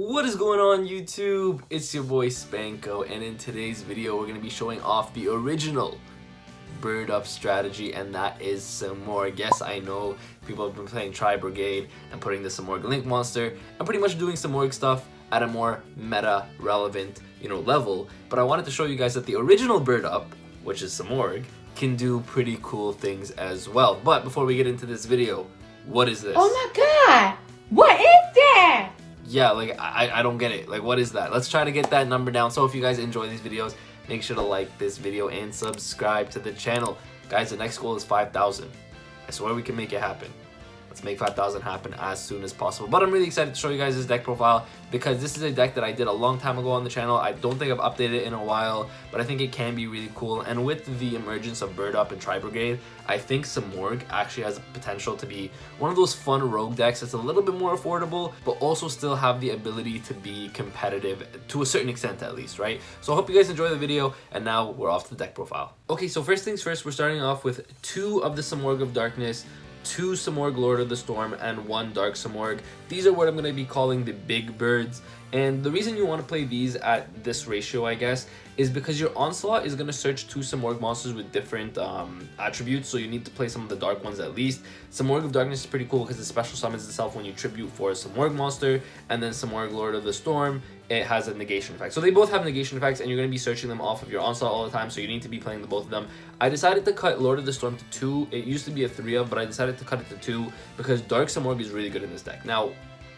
What is going on YouTube? It's your boy Spanko, and in today's video we're going to be showing off the original bird up strategy, and that is Simorgh. Yes, I know people have been playing tri-brigade and putting the Simorgh link monster and pretty much doing Simorgh stuff at a more meta relevant level, but I wanted to show you guys that the original bird up, which is Simorgh, can do pretty cool things as well. But before we get into this video, what is this? Oh my god! What is that? Yeah, like, I don't get it. Like, what is that? Let's try to get that number down. So if you guys enjoy these videos, make sure to like this video and subscribe to the channel. Guys, the next goal is 5,000. I swear we can make it happen. Let's make 5,000 happen as soon as possible. But I'm really excited to show you guys this deck profile because this is a deck that I did a long time ago on the channel. I don't think I've updated it in a while, but I think it can be really cool. And with the emergence of Bird Up and Tri-Brigade, I think Simorgh actually has the potential to be one of those fun rogue decks that's a little bit more affordable, but also still have the ability to be competitive to a certain extent at least, right? So I hope you guys enjoy the video, and now we're off to the deck profile. Okay, so first things first, we're starting off with 2 of the Simorgh of Darkness, 2 Simorgh Lord of the Storm, and 1 Dark Simorgh. These are what I'm going to be calling the big birds, and the reason you want to play these at this ratio, I guess, is because your Onslaught is going to search 2 Simorgh monsters with different attributes, so you need to play some of the dark ones at least. Simorgh of Darkness is pretty cool because it special summons itself when you tribute for a Simorgh monster, and then Simorgh Lord of the Storm, it has a negation effect. So they both have negation effects, and you're going to be searching them off of your Onslaught all the time, so you need to be playing the both of them. I decided to cut Lord of the Storm to 2. It used to be a 3 of, but I decided to cut it to 2 because Dark Simorgh is really good in this deck. Now,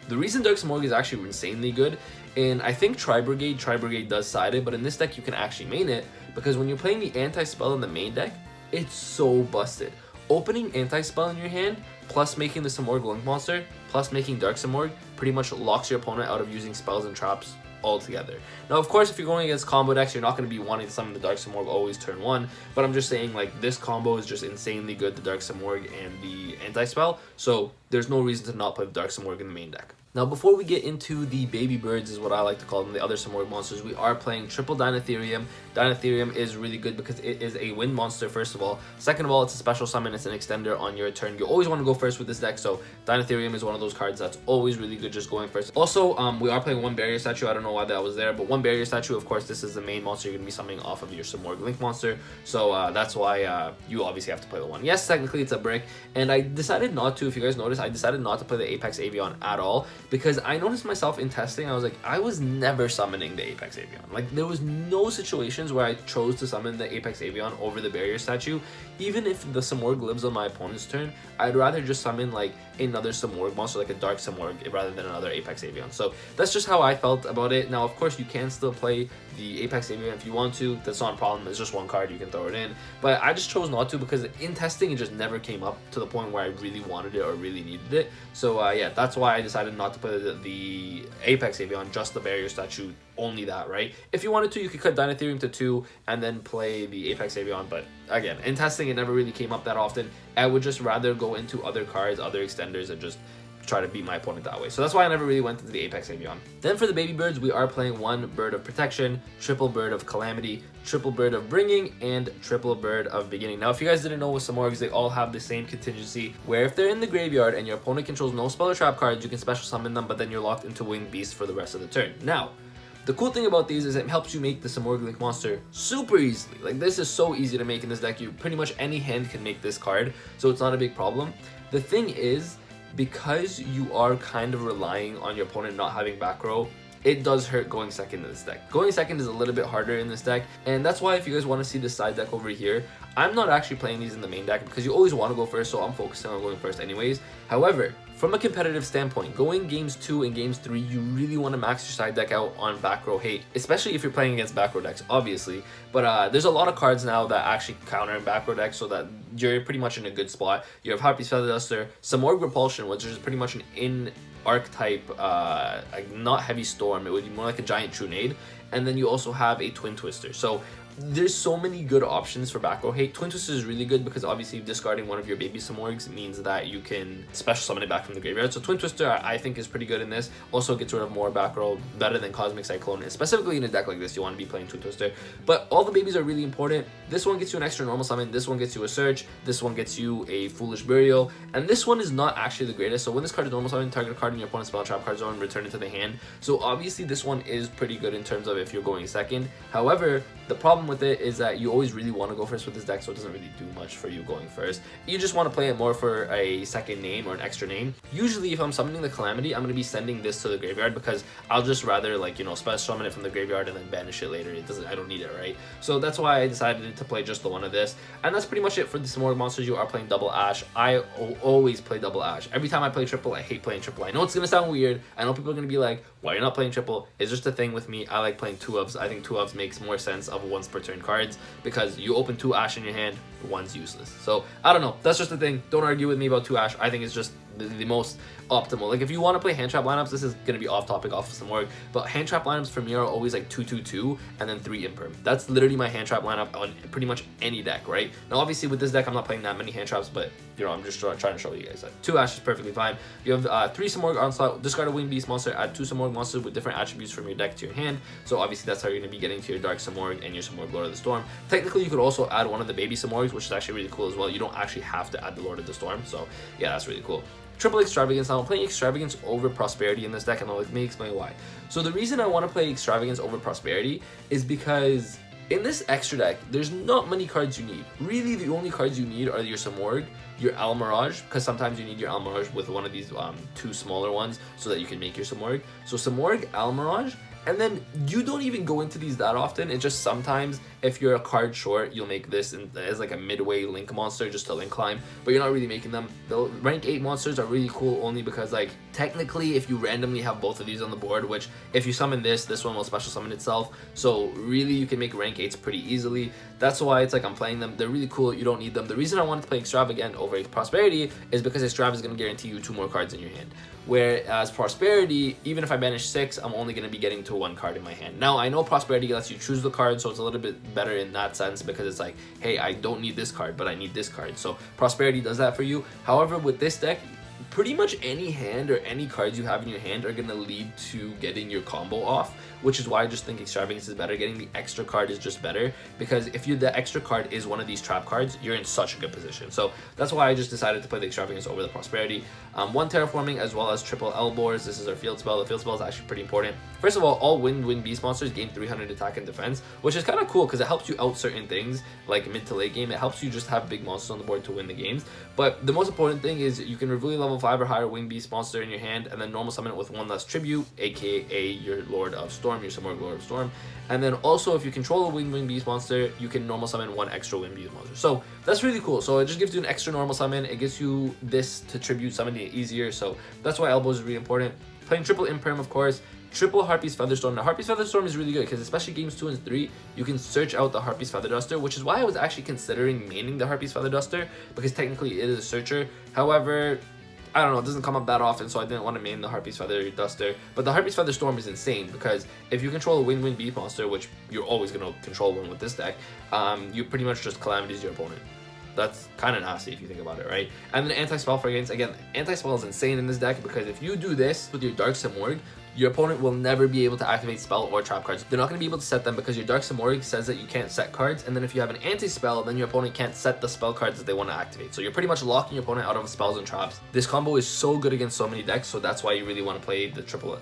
the reason Dark Simorgh is actually insanely good, and I think Tri-Brigade does side it, but in this deck you can actually main it, because when you're playing the anti-spell in the main deck, it's so busted. Opening anti-spell in your hand, plus making the Simorgh link monster, plus making Dark Simorgh, pretty much locks your opponent out of using spells and traps altogether. Now, of course, if you're going against combo decks, you're not going to be wanting to summon the Dark Simorgh always turn 1, but I'm just saying, like, this combo is just insanely good, the Dark Simorgh and the anti-spell, so there's no reason to not play the Dark Simorgh in the main deck. Now, before we get into the baby birds, is what I like to call them, the other Simorgh monsters, we are playing triple Dinotherium. Dinotherium is really good because it is a wind monster, first of all. Second of all, it's a special summon, it's an extender on your turn. You always want to go first with this deck, so Dinotherium is one of those cards that's always really good just going first. Also, we are playing 1 barrier statue. I don't know why that was there, but 1 barrier statue, of course, this is the main monster you're going to be summoning off of your Simorgh link monster, so that's why you obviously have to play the 1. Yes, technically it's a brick, and I decided not to, if you guys notice, I decided not to play the Apex Avian at all, because I noticed myself in testing, I was like, I was never summoning the Apex Avian. Like, there was no situations where I chose to summon the Apex Avian over the barrier statue. Even if the Simorgh lives on my opponent's turn, I'd rather just summon like another Simorgh monster, like a Dark Simorgh, rather than another Apex Avian. So that's just how I felt about it. Now, of course, you can still play the Apex Avian if you want to. That's not a problem. It's just 1 card, you can throw it in. But I just chose not to because in testing, it just never came up to the point where I really wanted it or really needed it. So yeah, that's why I decided not to play the Apex Avian, just the barrier statue, only that, right? If you wanted to, you could cut Dinotherium to 2 and then play the Apex Avian, but again, in testing, it never really came up that often. I would just rather go into other cards, other extenders, and just try to beat my opponent that way. So that's why I never really went into the Apex Avian. Then for the baby birds, we are playing 1 Bird of Protection, triple Bird of Calamity, triple Bird of Bringing, and triple Bird of Beginning. Now, if you guys didn't know with Simorghs, they all have the same contingency, where if they're in the graveyard and your opponent controls no spell or trap cards, you can special summon them, but then you're locked into Winged Beast for the rest of the turn. Now, the cool thing about these is it helps you make the Simorgh link monster super easily. Like, this is so easy to make in this deck. You pretty much any hand can make this card, so it's not a big problem. The thing is, because you are kind of relying on your opponent not having back row, it does hurt going second in this deck. Going second is a little bit harder in this deck, and that's why if you guys want to see the side deck over here, I'm not actually playing these in the main deck because you always want to go first, so I'm focusing on going first anyways. However, from a competitive standpoint, going games 2 and games 3, you really want to max your side deck out on back row hate, especially if you're playing against back row decks, obviously. But there's a lot of cards now that actually counter in back row decks, so that you're pretty much in a good spot. You have Harpy's Feather Duster, Simorgh Repulsion, which is pretty much an in-archetype, like not heavy storm, it would be more like a giant Trunade. And then you also have a Twin Twister. So there's so many good options for back row hate. Twin Twister is really good because obviously discarding one of your baby Simorghs means that you can special summon it back from the graveyard. So Twin Twister I think is pretty good in this. Also gets rid of more back row, better than Cosmic Cyclone. And specifically in a deck like this, you want to be playing Twin Twister. But all the babies are really important. This one gets you an extra normal summon. This one gets you a search. This one gets you a Foolish Burial. And this one is not actually the greatest. So when this card is normal summon, target a card in your opponent's spell trap card zone, return it to the hand. So obviously this one is pretty good in terms of if you're going second. However, the problem with it is that you always really want to go first with this deck, so it doesn't really do much for you going first. You just want to play it more for a second name or an extra name. Usually if I'm summoning the Calamity, I'm going to be sending this to the graveyard because I'll just rather, like, you know, special summon it from the graveyard and then banish it later. I don't need it, right? So that's why I decided to play just the one of this. And that's pretty much it for the Simorgh monsters. You are playing double Ash. I always play double Ash. Every time I play triple, I hate playing triple. I know it's going to sound weird. I know people are going to be like, why are you not playing triple? It's just a thing with me. I like playing 2-ofs. I think 2-ofs makes more sense of once per turn cards because you open 2 Ash in your hand, one's useless. So I don't know. That's just the thing. Don't argue with me about 2 Ash. I think it's just the most optimal. Like if you want to play hand trap lineups, this is going to be off topic, off some work, but hand trap lineups for me are always like 2-2-2 and then 3 imperm. That's literally my hand trap lineup on pretty much any deck, right? Now obviously with this deck I'm not playing that many hand traps, but you know, I'm just trying to show you guys that 2 Ash is perfectly fine. You have 3 Simorgh onslaught, discard a winged beast monster, add 2 Simorgh monsters with different attributes from your deck to your hand. So obviously that's how you're going to be getting to your Dark Simorgh and your Simorgh Lord of the Storm. Technically you could also add one of the baby Simorghs, which is actually really cool as well. You don't actually have to add the Lord of the Storm, so yeah, that's really cool. Triple Extravagance. Now I'm playing Extravagance over Prosperity in this deck, and let me explain why. So the reason I want to play Extravagance over Prosperity is because in this extra deck, there's not many cards you need. Really, the only cards you need are your Simorgh, your Almirage, because sometimes you need your Almirage with one of these 2 smaller ones so that you can make your Simorgh. So Simorgh, Almirage, and then you don't even go into these that often. It's just sometimes if you're a card short, you'll make this as like a midway link monster just to link climb, but you're not really making them. The rank 8 monsters are really cool only because like technically if you randomly have both of these on the board, which if you summon this one will special summon itself, so really you can make rank 8s pretty easily. That's why it's like I'm playing them. They're really cool. You don't need them. The reason I wanted to play Extravagant over Prosperity is because Extrav is going to guarantee you 2 more cards in your hand, whereas Prosperity, even if I banish 6, I'm only going to be getting to 1 card in my hand. Now I know Prosperity lets you choose the card, so it's a little bit better in that sense because it's like, hey, I don't need this card, but I need this card. So Prosperity does that for you. However, with this deck, pretty much any hand or any cards you have in your hand are going to lead to getting your combo off, which is why I just think Extravagance is better. Getting the extra card is just better because if the extra card is one of these trap cards, you're in such a good position. So that's why I just decided to play the Extravagance over the Prosperity. 1 Terraforming as well as triple Elboars. This is our field spell. The field spell is actually pretty important. First of all winged beast monsters gain 300 attack and defense, which is kind of cool because it helps you out certain things like mid to late game. It helps you just have big monsters on the board to win the games. But the most important thing is you can reveal level 5 or higher winged beast monster in your hand and then normal summon it with 1 less tribute, aka your Lord of Storm, your Simorgh Lord of Storm. And then also if you control a winged beast monster, you can normal summon 1 extra winged beast monster. So that's really cool. So it just gives you an extra normal summon. It gives you this to tribute summoning it easier. So that's why Elbows is really important. Playing triple Imperm, of course. Triple Harpy's Featherstorm. Now Harpy's Featherstorm is really good because especially games 2 and 3, you can search out the Harpy's Feather Duster, which is why I was actually considering maining the Harpy's Feather Duster because technically it is a searcher. However, I don't know, it doesn't come up that often, so I didn't want to main the Harpy's Feather Duster. But the Harpy's Feather Storm is insane because if you control a winged beast monster, which you're always going to control one with this deck, you pretty much just calamities your opponent. That's kind of nasty if you think about it, right? And then anti-spell fragments. Again, anti-spell is insane in this deck because if you do this with your Dark Simorgh, your opponent will never be able to activate spell or trap cards. They're not going to be able to set them because your Dark Simorgh says that you can't set cards, and then if you have an anti-spell, then your opponent can't set the spell cards that they want to activate. So you're pretty much locking your opponent out of spells and traps. This combo is so good against so many decks, so that's why you really want to play the triple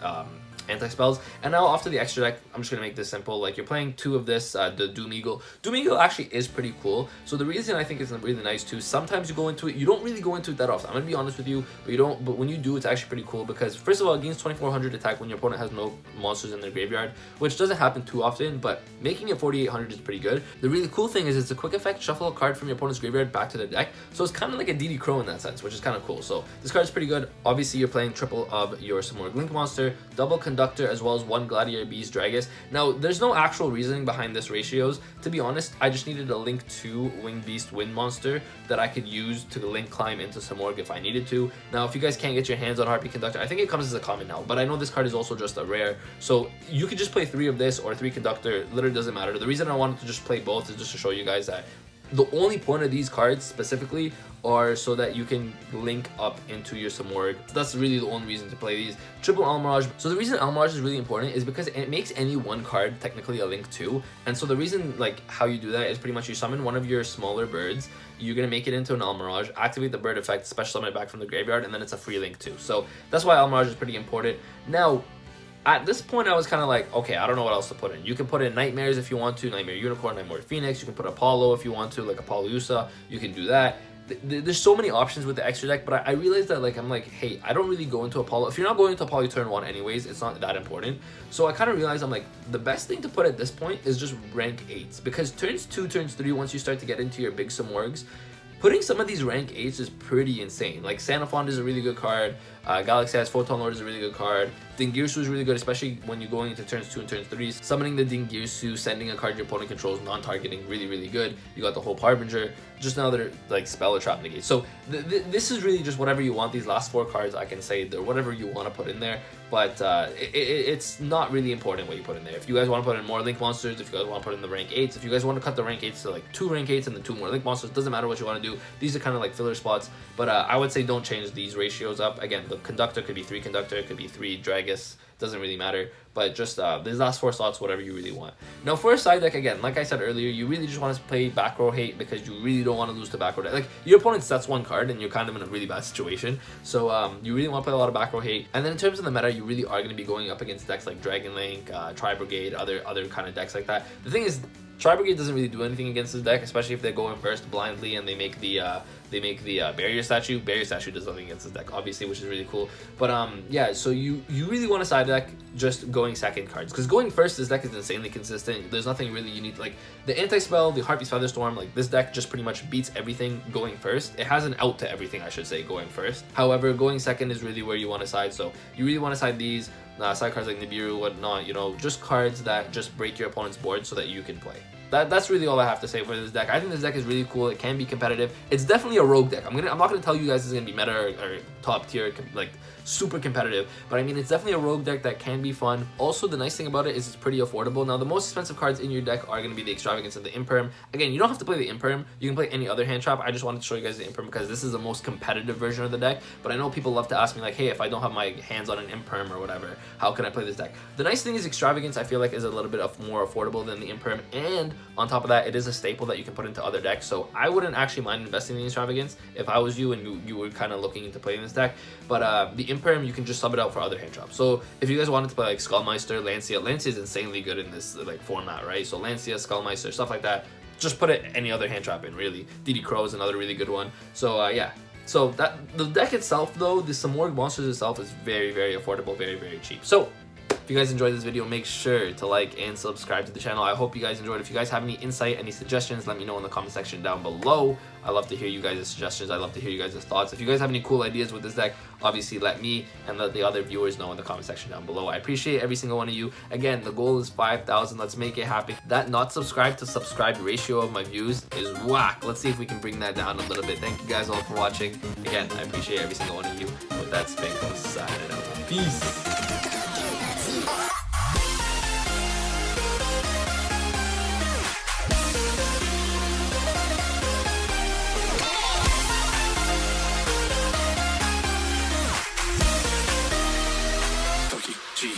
anti-spells. And now after the extra deck, I'm just gonna make this simple. Like you're playing 2 of this, the Doom Eagle. Doom Eagle actually is pretty cool. So the reason I think it's really nice too, sometimes you go into it, you don't really go into it that often. I'm gonna be honest with you, but when you do, it's actually pretty cool because first of all, it gains 2400 attack when your opponent has no monsters in their graveyard, which doesn't happen too often, but making it 4800 is pretty good. The really cool thing is it's a quick effect, shuffle a card from your opponent's graveyard back to their deck. So it's kind of like a DD Crow in that sense, which is kind of cool. So this card is pretty good. Obviously, you're playing triple of your Simorgh Link monster, double Conduct conductor as well as 1 gladiator beast Dragus. Now there's no actual reasoning behind this ratios. To be honest, I just needed a link 2 winged beast wind monster that I could use to link climb into Simorgh if I needed to. Now if you guys can't get your hands on Harpy Conductor, I think it comes as a common now, but I know this card is also just a rare, so you could just play 3 of this or 3 conductor, literally doesn't matter. The reason I wanted to just play both is just to show you guys that the only point of these cards specifically are so that you can link up into your Simorgh. That's really the only reason to play these. Triple Almirage. So the reason Almirage is really important is because it makes any one card technically a link 2. And so the reason, like, how you do that is pretty much you summon one of your smaller birds, you're gonna make it into an Almirage, activate the bird effect, special summon it back from the graveyard, and then it's a free link 2. So that's why Almirage is pretty important. Now, at this point, I was kind of like, okay, I don't know what else to put in. You can put in Nightmares if you want to, Nightmare Unicorn, Nightmare Phoenix. You can put Apollo if you want to, like Apollo Usa. You can do that. There's so many options with the extra deck, but I realized that, like, I'm like, hey, I don't really go into Apollo. If you're not going into Apollo turn 1 anyways, it's not that important. So I kind of realized, I'm like, the best thing to put at this point is just rank 8s. Because turns 2, turns 3, once you start to get into your big Simorghs, putting some of these rank 8s is pretty insane. Like, Sanafond is a really good card. Galaxy has Photon Lord is a really good card. Dingirsu is really good, especially when you're going into turns 2 and turns 3. Summoning the Dingirsu, sending a card your opponent controls, non-targeting, really, really good. You got the whole Harbinger, just another, like, spell or trap negate. So this is really just whatever you want. These last 4 cards, I can say they're whatever you want to put in there. But it's not really important what you put in there. If you guys want to put in more Link monsters, if you guys want to put in the rank 8s, if you guys want to cut the rank 8s to like 2 rank 8s and then 2 more Link monsters, doesn't matter what you want to do. These are kind of like filler spots. But I would say don't change these ratios up. Again, the conductor could be 3 conductor, it could be 3 Dragus, doesn't really matter. But just these last 4 slots, whatever you really want. Now for a side deck, again, like I said earlier, you really just want to play back row hate because you really don't want to lose to back row deck. Like, your opponent sets 1 card and you're kind of in a really bad situation. So you really want to play a lot of back row hate. And then in terms of the meta, you really are going to be going up against decks like Dragon Link, Tri-Brigade, other kind of decks like that. The thing is, Tri-Brigade doesn't really do anything against this deck, especially if they go in first blindly and they make the barrier statue. Barrier statue does nothing against this deck, obviously, which is really cool. But yeah, so you really want to side deck just going second cards, because going first, this deck is insanely consistent. There's nothing really unique. Like the anti-spell, the Harpy's Featherstorm, like this deck just pretty much beats everything going first. It has an out to everything, I should say, going first. However, going second is really where you want to side. So you really want to side these side cards like Nibiru, whatnot, you know, just cards that just break your opponent's board so that you can play. That's really all I have to say for this deck. I think this deck is really cool. It can be competitive. It's definitely a rogue deck. I'm not gonna tell you guys it's gonna be meta or top tier, like super competitive, but I mean, it's definitely a rogue deck that can be fun. Also, the nice thing about it is it's pretty affordable. Now, the most expensive cards in your deck are gonna be the Extravagance and the Imperm. Again, you don't have to play the Imperm. You can play any other hand trap. I just wanted to show you guys the Imperm because this is the most competitive version of the deck. But I know people love to ask me like, hey, if I don't have my hands on an Imperm or whatever, how can I play this deck? The nice thing is Extravagance, I feel like, is a little bit more affordable than the Imperm, and on top of that, it is a staple that you can put into other decks. So I wouldn't actually mind investing in the Extravagance if I was you and you were kind of looking into playing this deck. But the Imperm, you can just sub it out for other hand traps. So if you guys wanted to play like Skullmeister, Lancia is insanely good in this like format, right? So Lancia, Skullmeister, stuff like that, just put it any other hand trap in, really. DD Crow is another really good one. So yeah. So that the deck itself, though, the Simorgh monsters itself is very, very affordable, very, very cheap. So if you guys enjoyed this video, make sure to like and subscribe to the channel. I hope you guys enjoyed. If you guys have any insight, any suggestions, let me know in the comment section down below. I love to hear you guys' suggestions. I love to hear you guys' thoughts. If you guys have any cool ideas with this deck, obviously let me and let the other viewers know in the comment section down below. I appreciate every single one of you. Again, the goal is 5,000. Let's make it happen. That not subscribed to subscribed ratio of my views is whack. Let's see if we can bring that down a little bit. Thank you guys all for watching. Again, I appreciate every single one of you. With that, Spanko signing out. Peace. G.